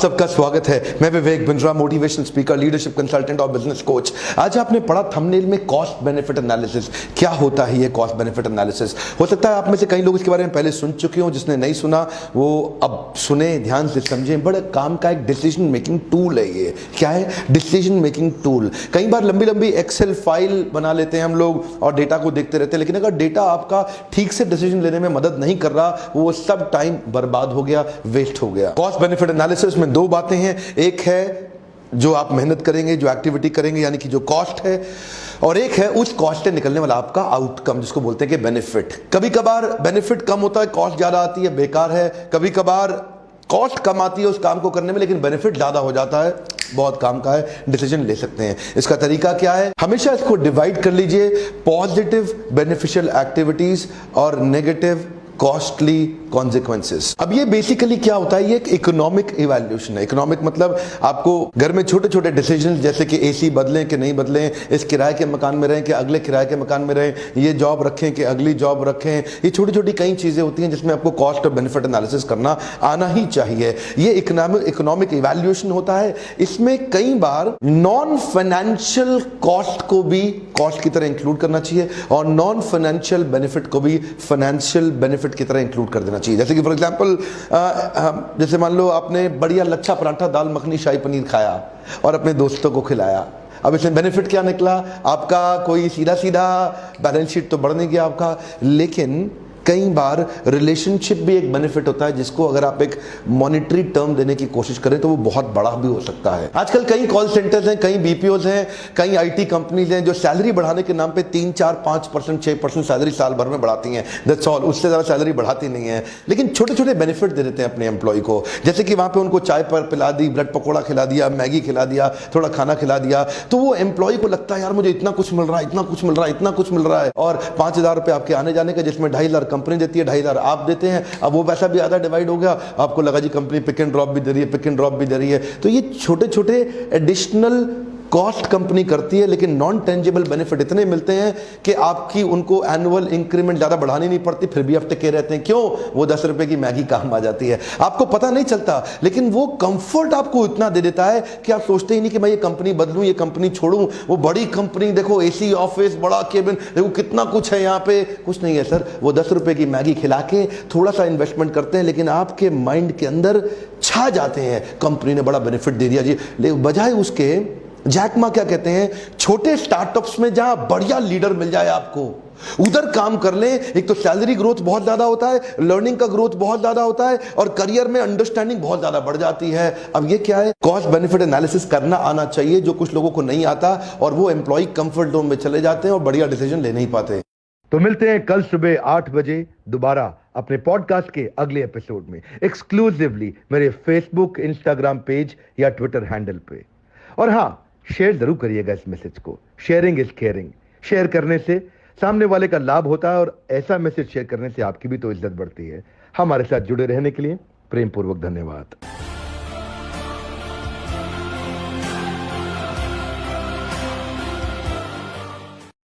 सबका स्वागत है। मैं Vivek Bindra, motivational speaker, leadership consultant और बिजनेस कोच। आज आपने पढ़ा थंबनेल में कॉस्ट बेनिफिट एनालिसिस। क्या होता है ये कॉस्ट बेनिफिट एनालिसिस? हो सकता है आप में से कई लोग इसके बारे में पहले सुन चुके हो, जिसने नहीं सुना वो अब सुने, ध्यान से समझें। बड़े काम का एक डिसीजन मेकिंग टूल है ये। क्या है? Decision making tool. कई बार लंबी लंबी एक्सेल फाइल बना लेते हैं हम लोग और डेटा को देखते रहते हैं, लेकिन अगर डेटा आपका ठीक से डिसीजन लेने में मदद नहीं कर रहा, वो सब टाइम बर्बाद हो गया, वेस्ट हो गया। कॉस्ट बेनिफिट एनालिसिस में दो बातें हैं। एक है जो आप मेहनत करेंगे, जो एक्टिविटी करेंगे, यानी कि जो कॉस्ट है, और एक है उस कॉस्ट से निकलने वाला आपका आउटकम, जिसको बोलते हैं कि बेनिफिट। कभी कभार बेनिफिट कम होता है, कॉस्ट ज्यादा आती है, बेकार है। कभी कभार कॉस्ट कम आती है उस काम को करने में, लेकिन बेनिफिट ज्यादा हो जाता है, बहुत काम का है, डिसीजन ले सकते हैं। इसका तरीका क्या है? हमेशा इसको डिवाइड कर लीजिए, पॉजिटिव बेनिफिशियल एक्टिविटीज और नेगेटिव कॉस्टली कॉन्सिक्वेंसेस। अब ये बेसिकली क्या होता है? ये एक इकोनॉमिक इवैल्यूएशन है। इकोनॉमिक मतलब आपको घर में छोटे छोटे डिसीजन, जैसे कि एसी बदलें कि नहीं बदलें, इस किराए के मकान में रहें कि अगले किराए के मकान में रहें, ये जॉब रखें कि अगली जॉब रखें, ये छोटी छोटी कई चीजें होती हैं जिसमें आपको कॉस्ट और बेनिफिट एनालिसिस करना आना ही चाहिए। ये इकोनॉमिक इवैल्यूएशन होता है। इसमें कई बार नॉन फाइनेंशियल कॉस्ट को भी कॉस्ट की तरह इंक्लूड करना चाहिए और नॉन फाइनेंशियल बेनिफिट को भी फाइनेंशियल बेनिफिट की तरह इंक्लूड कर देना चाहिए। जैसे कि फॉर एग्जांपल, जैसे मान लो आपने बढ़िया लच्छा पराठा, दाल मखनी, शाही पनीर खाया और अपने दोस्तों को खिलाया। अब इसमें बेनिफिट क्या निकला? आपका कोई सीधा सीधा बैलेंस शीट तो बढ़ नहीं गया आपका, लेकिन कई बार रिलेशनशिप भी एक बेनिफिट होता है, जिसको अगर आप एक मॉनेटरी टर्म देने की कोशिश करें तो वो बहुत बड़ा भी हो सकता है। आजकल कई कॉल सेंटर्स हैं, कई बीपीओज हैं, कई आईटी कंपनीज हैं जो सैलरी बढ़ाने के नाम पे 3, 4, 5%, 6% सैलरी साल भर में बढ़ाती हैं। दैट्स ऑल, उससे ज्यादा सैलरी बढ़ाती नहीं है, लेकिन छोटे छोटे बेनिफिट दे देते हैं अपने एम्प्लॉय को। जैसे कि वहां पे उनको चाय पर पिला दी, ब्रेड पकौड़ा खिला दिया, मैगी खिला दिया, थोड़ा खाना खिला दिया, तो वो एम्प्लॉय को लगता है यार मुझे इतना कुछ मिल रहा है, इतना कुछ मिल रहा है, इतना कुछ मिल रहा है। और 5,000 रुपये आपके आने जाने का, जिसमें 2,500 कंपनी देती है, 2,500 आप देते हैं। अब वो पैसा भी आधा डिवाइड हो गया, आपको लगा जी कंपनी पिक एंड ड्रॉप भी दे रही है, पिक एंड ड्रॉप भी दे रही है। तो ये छोटे छोटे एडिशनल कॉस्ट कंपनी करती है, लेकिन नॉन टेंजिबल बेनिफिट इतने मिलते हैं कि आपकी उनको एनुअल इंक्रीमेंट ज्यादा बढ़ानी नहीं पड़ती, फिर भी आप टिके रहते हैं। क्यों? वो 10 रुपए की मैगी काम आ जाती है, आपको पता नहीं चलता, लेकिन वो कंफर्ट आपको इतना दे देता है कि आप सोचते ही नहीं कि मैं ये कंपनी बदलूं, ये कंपनी छोड़ूं। वो बड़ी कंपनी, देखो एसी ऑफिस, बड़ा केबिन, देखो कितना कुछ है यहाँ पे। कुछ नहीं है सर, वो 10 रुपए की मैगी खिला के थोड़ा सा इन्वेस्टमेंट करते हैं, लेकिन आपके माइंड के अंदर छा जाते हैं कंपनी ने बड़ा बेनिफिट दे दिया जी। लेकिन बजाय उसके जैक मा क्या कहते हैं, छोटे स्टार्टअप्स में जहां बढ़िया लीडर मिल जाए आपको, उधर काम कर लें। एक तो सैलरी ग्रोथ बहुत ज्यादा होता है, लर्निंग का ग्रोथ बहुत ज्यादा होता है, और करियर में अंडरस्टैंडिंग बहुत ज्यादा बढ़ जाती है। अब ये क्या है? कॉस्ट बेनिफिट एनालिसिस करना आना चाहिए, जो कुछ लोगों को नहीं आता, और वो एम्प्लॉय कंफर्ट जोन में चले जाते हैं और बढ़िया डिसीजन ले नहीं पाते। तो मिलते हैं कल सुबह 8 बजे दोबारा अपने पॉडकास्ट के अगले एपिसोड में, एक्सक्लूसिवली मेरे फेसबुक, इंस्टाग्राम पेज या ट्विटर हैंडल पे। और हाँ, शेयर जरूर करिएगा इस मैसेज को। Sharing is caring. शेयर करने से सामने वाले का लाभ होता है, और ऐसा मैसेज शेयर करने से आपकी भी तो इज्जत बढ़ती है। हमारे साथ जुड़े रहने के लिए प्रेम पूर्वक धन्यवाद।